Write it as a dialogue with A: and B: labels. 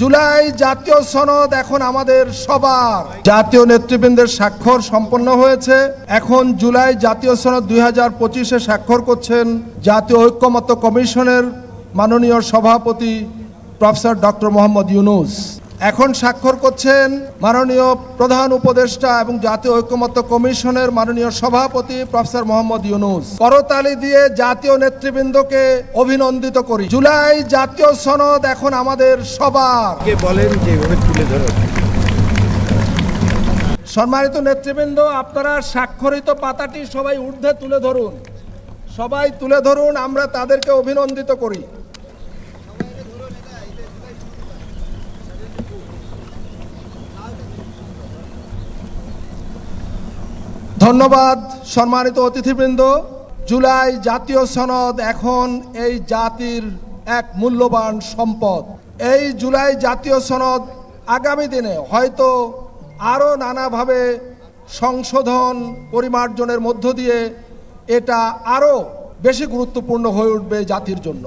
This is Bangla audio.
A: জুলাই জাতীয় সনদ এখন আমাদের সবার। জাতীয় নেতৃবৃন্দের স্বাক্ষর সম্পন্ন হয়েছে। এখন জুলাই জাতীয় সনদ 2025-এ স্বাক্ষর করছেন জাতীয় ঐক্যমত্য কমিশনের মাননীয় সভাপতি প্রফেসর ডক্টর মোহাম্মদ ইউনূস। এখন স্বাক্ষর করছেন মাননীয় প্রধান উপদেষ্টা এবং জাতীয় ঐক্যমত্য কমিশনের মাননীয় সভাপতি প্রফেসর মোহাম্মদ ইউনূস। করতালি দিয়ে জাতীয় নেতৃবৃন্দকে অভিনন্দিত করি। জুলাই জাতীয় সনদ এখন আমাদের সবার।
B: বলেন যেভাবে তুলে ধরেন।
A: সম্মানিত নেতৃবৃন্দ, আপনারা স্বাক্ষরিত পাতাটি সবাই ঊর্ধ্বে তুলে ধরুন, সবাই তুলে ধরুন, আমরা তাদেরকে অভিনন্দিত করি। ধন্যবাদ সম্মানিত অতিথিবৃন্দ। জুলাই জাতীয় সনদ এখন এই জাতির এক মূল্যবান সম্পদ। এই জুলাই জাতীয় সনদ আগামী দিনে হয়তো আরও নানাভাবে সংশোধন পরিমার্জনের মধ্য দিয়ে এটা আরও বেশি গুরুত্বপূর্ণ হয়ে উঠবে জাতির জন্য।